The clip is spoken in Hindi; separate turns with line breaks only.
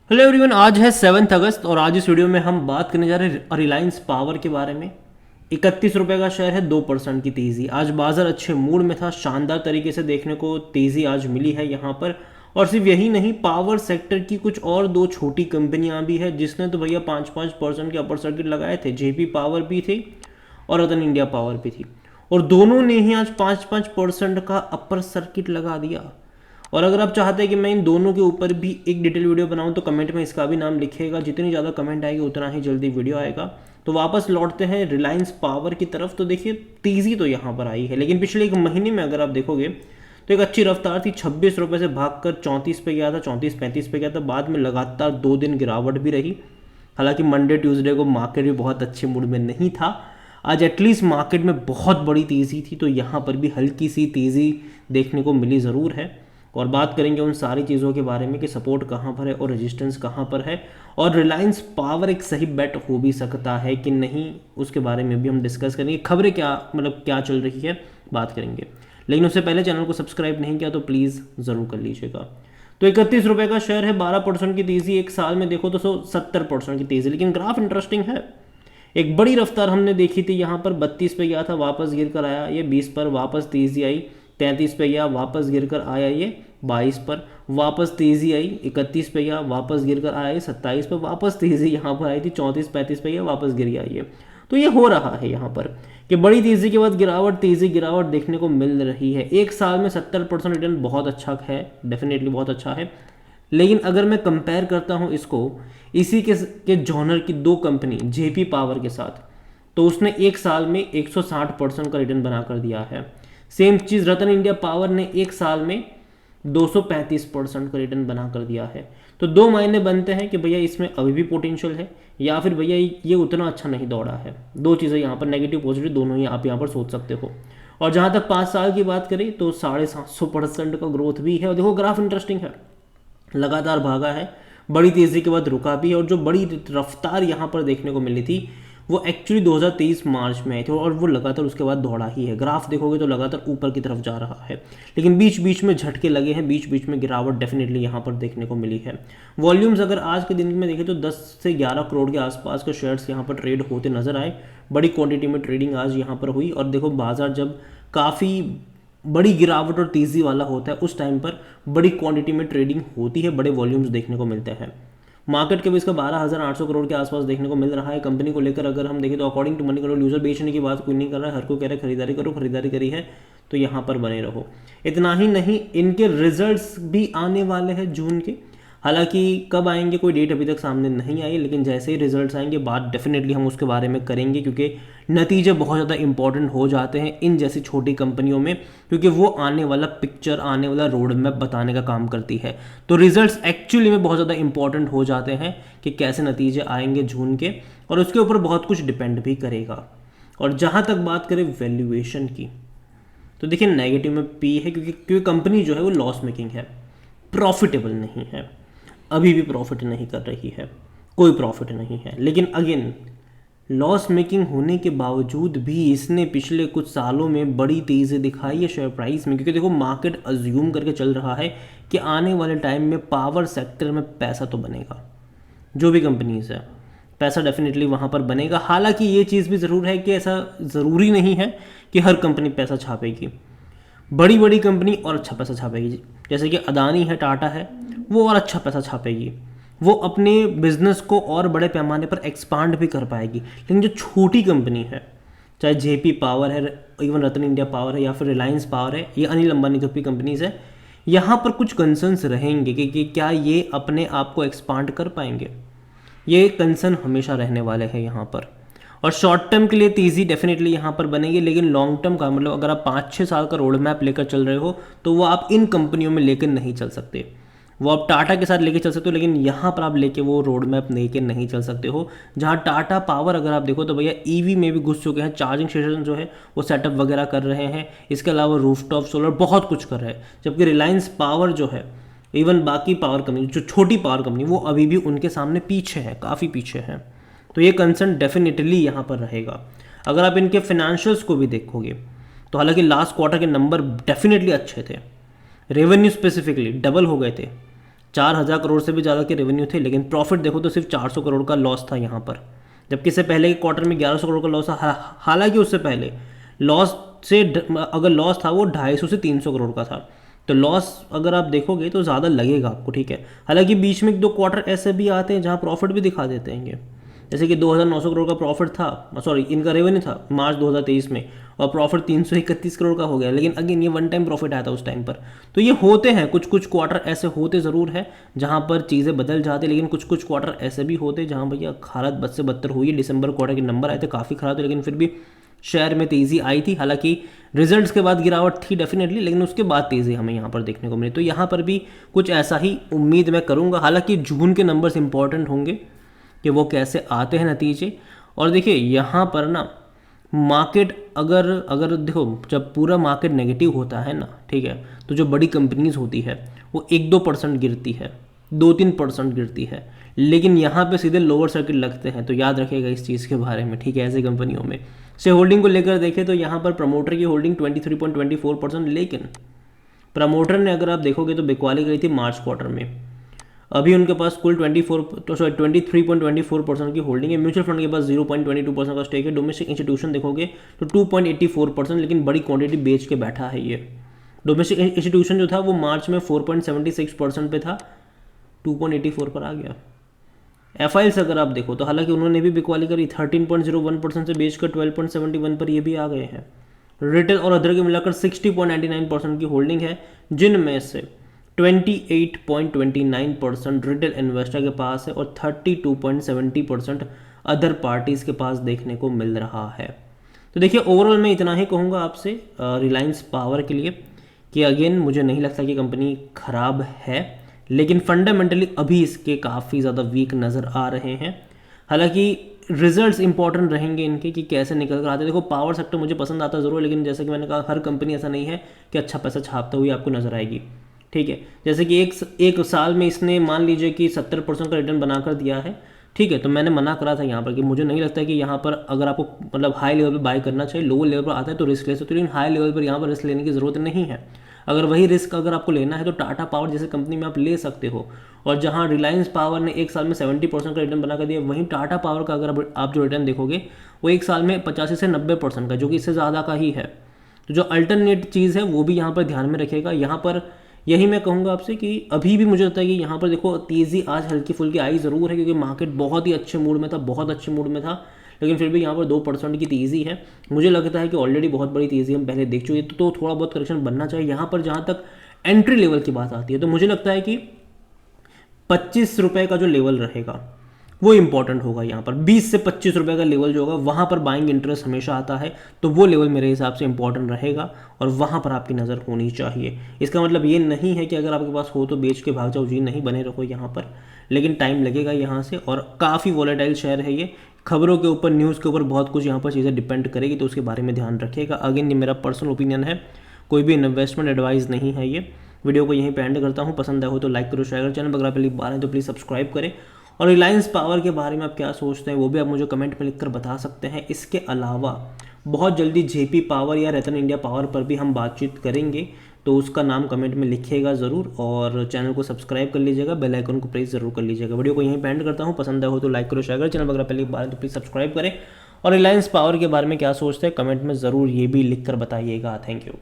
हेलो एवरीवन, आज है 7 अगस्त और आज इस वीडियो में हम बात करने जा रहे हैं रिलायंस पावर के बारे में। 31 रुपये का शेयर है, 2% की तेज़ी। आज बाजार अच्छे मूड में था, शानदार तरीके से देखने को तेज़ी आज मिली है यहाँ पर। और सिर्फ यही नहीं, पावर सेक्टर की कुछ और दो छोटी कंपनियां भी है जिसने तो भैया 5-5% के अपर सर्किट लगाए थे। जेपी पावर भी थी और रतन इंडिया पावर भी थी, और दोनों ने ही आज 5-5% का अपर सर्किट लगा दिया। और अगर आप चाहते हैं कि मैं इन दोनों के ऊपर भी एक डिटेल वीडियो बनाऊं तो कमेंट में इसका भी नाम लिखिएगा। जितनी ज़्यादा कमेंट आएगी उतना ही जल्दी वीडियो आएगा। तो वापस लौटते हैं रिलायंस पावर की तरफ। तो देखिए, तेज़ी तो यहाँ पर आई है, लेकिन पिछले एक महीने में अगर आप देखोगे तो एक अच्छी रफ्तार थी। 26 रुपये से भागकर 34 पे गया था, 34-35 पे गया था। बाद में लगातार 2 दिन गिरावट भी रही। हालांकि मंडे ट्यूसडे को मार्केट भी बहुत अच्छे मूड में नहीं था। आज एटलीस्ट मार्केट में बहुत बड़ी तेज़ी थी, तो यहाँ पर भी हल्की सी तेज़ी देखने को मिली ज़रूर है। और बात करेंगे उन सारी चीज़ों के बारे में कि सपोर्ट कहाँ पर है और रेजिस्टेंस कहाँ पर है, और रिलायंस पावर एक सही बेट हो भी सकता है कि नहीं, उसके बारे में भी हम डिस्कस करेंगे। खबरें क्या चल रही है, बात करेंगे। लेकिन उससे पहले चैनल को सब्सक्राइब नहीं किया तो प्लीज़ ज़रूर कर लीजिएगा। तो 31 रुपये का शेयर है, 12% की तेज़ी। एक साल में देखो तो 70% की तेज़ी। लेकिन ग्राफ इंटरेस्टिंग है। एक बड़ी रफ्तार हमने देखी थी, यहाँ पर 32 पे गया था, वापस गिर कर आया ये 20 पर, वापस तेज़ी आई 33 पे गया, वापस गिर कर आया ये 22 पर, वापस तेज़ी आई 31 पे गया, वापस गिर कर आया ये 27 पर, वापस तेज़ी यहाँ पर आई थी 34-35 पे गया, वापस गिर गया ये। तो ये हो रहा है यहाँ पर कि बड़ी तेज़ी के बाद गिरावट, तेज़ी गिरावट देखने को मिल रही है। एक साल में 70% रिटर्न बहुत अच्छा है, डेफिनेटली बहुत अच्छा है। लेकिन अगर मैं कंपेयर करता हूँ इसको इसी के जॉनर की दो कंपनी जेपी पावर के साथ, तो उसने एक साल में 160% का रिटर्न बना कर दिया है। सेम चीज़ रतन इंडिया पावर ने एक साल में 235% का रिटर्न बना कर दिया है। तो दो मायने बनते हैं कि भैया इसमें अभी भी पोटेंशियल है, या फिर भैया ये उतना अच्छा नहीं दौड़ा है। दो चीज़ें यहाँ पर, नेगेटिव पॉजिटिव दोनों ही आप यहाँ पर सोच सकते हो। और जहाँ तक 5 साल की बात करें तो 750% का ग्रोथ भी है। और देखो, ग्राफ इंटरेस्टिंग है, लगातार भागा है, बड़ी तेज़ी के बाद रुका भी है। और जो बड़ी रफ्तार यहाँ पर देखने को मिली थी वो एक्चुअली 2023 मार्च में आई थी, और वो लगातार उसके बाद दौड़ा ही है। ग्राफ देखोगे तो लगातार ऊपर की तरफ जा रहा है, लेकिन बीच बीच में झटके लगे हैं, बीच बीच में गिरावट डेफिनेटली यहाँ पर देखने को मिली है। वॉल्यूम्स अगर आज के दिन में देखें तो 10 से 11 करोड़ के आसपास के शेयर्स यहाँ पर ट्रेड होते नजर आए। बड़ी क्वांटिटी में ट्रेडिंग आज यहाँ पर हुई। और देखो, बाजार जब काफ़ी बड़ी गिरावट और तेज़ी वाला होता है उस टाइम पर बड़ी क्वांटिटी में ट्रेडिंग होती है, बड़े वॉल्यूम्स देखने को मिलते हैं। मार्केट के भी इसका 12,800 करोड़ के आसपास देखने को मिल रहा है। कंपनी को लेकर अगर हम देखें तो according to Moneycontrol user बेचने की बात कोई नहीं कर रहा है, हर कोई कह रहा है खरीदारी करो, खरीदारी करी है तो यहाँ पर बने रहो। इतना ही नहीं, इनके रिजल्ट्स भी आने वाले हैं जून के। हालांकि कब आएंगे कोई डेट अभी तक सामने नहीं आई, लेकिन जैसे ही रिजल्ट्स आएंगे बात डेफिनेटली हम उसके बारे में करेंगे, क्योंकि नतीजे बहुत ज़्यादा इंपॉर्टेंट हो जाते हैं इन जैसी छोटी कंपनियों में, क्योंकि वो आने वाला पिक्चर, आने वाला रोड मैप बताने का काम करती है। तो रिजल्ट्स एक्चुअली में बहुत ज़्यादा इंपॉर्टेंट हो जाते हैं कि कैसे नतीजे आएंगे जून के, और उसके ऊपर बहुत कुछ डिपेंड भी करेगा। और जहाँ तक बात करें वैल्यूएशन की, तो देखिए नेगेटिव में पी है, क्योंकि कंपनी जो है वो लॉस मेकिंग है, प्रॉफिटेबल नहीं है, अभी भी प्रॉफिट नहीं कर रही है, कोई प्रॉफिट नहीं है। लेकिन अगेन, लॉस मेकिंग होने के बावजूद भी इसने पिछले कुछ सालों में बड़ी तेज़ी दिखाई है शेयर प्राइस में, क्योंकि देखो मार्केट अज्यूम करके चल रहा है कि आने वाले टाइम में पावर सेक्टर में पैसा तो बनेगा। जो भी कंपनीज है, पैसा डेफिनेटली वहाँ पर बनेगा। हालांकि ये चीज़ भी ज़रूर है कि ऐसा ज़रूरी नहीं है कि हर कंपनी पैसा छापेगी। बड़ी बड़ी कंपनी और अच्छा पैसा छापेगी, जैसे कि अदानी है, टाटा है, वो और अच्छा पैसा छापेगी, वो अपने बिजनेस को और बड़े पैमाने पर एक्सपांड भी कर पाएगी। लेकिन जो छोटी कंपनी है, चाहे जेपी पावर है, इवन रतन इंडिया पावर है, या फिर रिलायंस पावर है, ये अनिल अंबानी की कंपनीज है, यहाँ पर कुछ कंसर्न्स रहेंगे कि क्या ये अपने आप को एक्सपांड कर पाएंगे। ये कंसर्न हमेशा रहने वाले हैं यहाँ पर। और शॉर्ट टर्म के लिए तेज़ी डेफिनेटली यहाँ पर बनेगी, लेकिन लॉन्ग टर्म का मतलब अगर आप 5-6 साल का रोड मैप लेकर चल रहे हो तो वो आप इन कंपनियों में लेकर नहीं चल सकते। वो आप टाटा के साथ लेके चल सकते हो, लेकिन यहाँ पर आप लेके वो रोड मैप लेके नहीं चल सकते हो। जहाँ टाटा पावर अगर आप देखो तो भैया ईवी में भी घुस चुके हैं, चार्जिंग स्टेशन जो है वो सेटअप वगैरह कर रहे हैं, इसके अलावा रूफटॉप सोलर बहुत कुछ कर रहे हैं। जबकि रिलायंस पावर जो है, इवन बाकी पावर कंपनी, जो छोटी पावर कंपनी, वो अभी भी उनके सामने पीछे है, काफ़ी पीछे है। तो ये कंसर्न डेफिनेटली यहाँ पर रहेगा। अगर आप इनके फाइनेंशियल्स को भी देखोगे तो हालांकि लास्ट क्वार्टर के नंबर डेफिनेटली अच्छे थे, रेवेन्यू स्पेसिफिकली डबल हो गए थे, 4,000 करोड़ से भी ज़्यादा के रेवेन्यू थे, लेकिन प्रॉफिट देखो तो सिर्फ 400 करोड़ का लॉस था यहाँ पर, जबकि इससे पहले के क्वार्टर में 1100 करोड़ का लॉस था। हालांकि उससे पहले लॉस से अगर लॉस था वो 250 से 300 करोड़ का था, तो लॉस अगर आप देखोगे तो ज़्यादा लगेगा आपको, ठीक है। हालांकि बीच में 2 क्वार्टर ऐसे भी आते हैं जहाँ प्रॉफिट भी दिखा देते हैं ये, जैसे कि 2,900 करोड़ का प्रॉफिट था, सॉरी इनका रेवेन्यू था मार्च 2023 में, और प्रॉफिट 331 करोड़ का हो गया, लेकिन अगेन ये वन टाइम प्रॉफिट आया था उस टाइम पर। तो ये होते हैं कुछ कुछ क्वार्टर ऐसे होते ज़रूर है जहाँ पर चीज़ें बदल जाती, लेकिन कुछ कुछ क्वार्टर ऐसे भी होते जहाँ भैया हालत बद से बदतर हुई है। दिसंबर क्वार्टर के नंबर आए थे काफ़ी ख़राब थे, लेकिन फिर भी शेयर में तेज़ी आई थी। हालांकि रिजल्ट्स के बाद गिरावट थी डेफिनेटली, लेकिन उसके बाद तेज़ी हमें यहाँ पर देखने को मिली। तो यहाँ पर भी कुछ ऐसा ही उम्मीद मैं करूँगा। हालांकि जून के नंबर्स इंपॉर्टेंट होंगे कि वो कैसे आते हैं नतीजे। और देखिए यहाँ पर ना मार्केट अगर अगर देखो जब पूरा मार्केट नेगेटिव होता है ना, ठीक है, तो जो बड़ी कंपनीज होती है वो 1-2% गिरती है, 2-3% गिरती है, लेकिन यहाँ पे सीधे लोअर सर्किट लगते हैं। तो याद रखिएगा इस चीज़ के बारे में, ठीक है। ऐसी कंपनियों में से होल्डिंग को लेकर देखें तो यहाँ पर प्रमोटर की होल्डिंग 23.24%, लेकिन प्रमोटर ने अगर आप देखोगे तो बिकवाली करी थी मार्च क्वार्टर में। अभी उनके पास कुल 23.24% की होल्डिंग है। म्यूचुअल फंड के पास 0.22% का स्टेक है। डोमेस्टिक इंस्टीट्यूशन देखोगे तो 2.84%, लेकिन बड़ी क्वांटिटी बेच के बैठा है ये। डोमेस्टिक इंस्टीट्यूशन जो था वो मार्च में 4.76% पे था, 2.84 पर आ गया। एफआईएल्स अगर आप देखो तो हालांकि उन्होंने भी बिकवाली करी, 13.01% से बेचकर 12.71 पर ये भी आ गए हैं। रिटेल और अदर के मिलाकर 60.99% की होल्डिंग है, जिनमें से 28.29% रिटेल इन्वेस्टर के पास है और 32.70% अदर पार्टीज़ के पास देखने को मिल रहा है। तो देखिए ओवरऑल मैं इतना ही कहूँगा आपसे रिलायंस पावर के लिए कि अगेन मुझे नहीं लगता कि कंपनी ख़राब है, लेकिन फंडामेंटली अभी इसके काफ़ी ज़्यादा वीक नज़र आ रहे हैं। हालांकि रिजल्ट्स इंपॉर्टेंट रहेंगे इनके कि कैसे निकल कर आते हैं। देखो पावर सेक्टर मुझे पसंद आता ज़रूर, लेकिन जैसे कि मैंने कहा हर कंपनी ऐसा नहीं है कि अच्छा पैसा छापते हुए आपको नज़र आएगी, ठीक है। जैसे कि एक साल में इसने मान लीजिए कि 70% का रिटर्न बनाकर दिया है, ठीक है। तो मैंने मना करा था यहाँ पर कि मुझे नहीं लगता कि यहाँ पर अगर आपको मतलब हाई लेवल पर बाय करना चाहिए, लो लेवल पर आता है तो रिस्क ले सकते हो, लेकिन हाई लेवल पर यहाँ पर रिस्क लेने की ज़रूरत नहीं है। अगर वही रिस्क अगर आपको लेना है तो टाटा पावर जैसे कंपनी में आप ले सकते हो, और जहाँ रिलायंस पावर ने एक साल में 70% का रिटर्न बना कर दिया, वहीं टाटा पावर का अगर आप जो रिटर्न देखोगे वो एक साल में 85 से 90% का, जो कि इससे ज़्यादा का ही है। तो जो अल्टरनेट चीज़ है वो भी यहाँ पर ध्यान में रखेगा। यहाँ पर यही मैं कहूँगा आपसे कि अभी भी मुझे लगता है कि यहाँ पर देखो तेज़ी आज हल्की फुल्की आई ज़रूर है, क्योंकि मार्केट बहुत ही अच्छे मूड में था, बहुत अच्छे मूड में था, लेकिन फिर भी यहाँ पर 2% की तेज़ी है। मुझे लगता है कि ऑलरेडी बहुत बड़ी तेज़ी हम पहले देख चुके, तो थोड़ा बहुत करेक्शन बनना चाहिए। यहाँ पर जहाँ तक एंट्री लेवल की बात आती है तो मुझे लगता है कि 25 रुपये का जो लेवल रहेगा वो इंपॉर्टेंट होगा। यहाँ पर 20 से 25 रुपये का लेवल जो होगा वहाँ पर बाइंग इंटरेस्ट हमेशा आता है, तो वो लेवल मेरे हिसाब से इंपॉर्टेंट रहेगा और वहाँ पर आपकी नज़र होनी चाहिए। इसका मतलब ये नहीं है कि अगर आपके पास हो तो बेच के भाग जाओ, जी नहीं, बने रखो यहाँ पर, लेकिन टाइम लगेगा यहाँ से। और काफ़ी वॉलेटाइल शेयर है ये, खबरों के ऊपर, न्यूज़ के ऊपर बहुत कुछ यहाँ पर चीज़ें डिपेंड करेगी, तो उसके बारे में ध्यान रखिएगा। अगेन ये मेरा पर्सनल ओपिनियन है, कोई भी इन्वेस्टमेंट एडवाइस नहीं है ये। वीडियो को यहीं पे एंड करता हूँ। पसंद आया हो तो लाइक करो, शेयर करो, चैनल पर अगर पहली बार है तो प्लीज़ सब्सक्राइब करें। और रिलायंस पावर के बारे में आप क्या सोचते हैं वो भी आप मुझे कमेंट में लिखकर बता सकते हैं। इसके अलावा बहुत जल्दी जेपी पावर या रतन इंडिया पावर पर भी हम बातचीत करेंगे, तो उसका नाम कमेंट में लिखिएगा ज़रूर, और चैनल को सब्सक्राइब कर लीजिएगा, बेल आइकन को प्रेस ज़रूर कर लीजिएगा। वीडियो को यहीं पे एंड करता हूँ। पसंद आया हो तो लाइक करो, शेयर करो, चैनल पर अगर पहली बार है तो प्लीज़ सब्सक्राइब करें। और रिलायंस पावर के बारे में क्या सोचते हैं कमेंट में ज़रूर ये भी लिख कर बताइएगा। Thank you.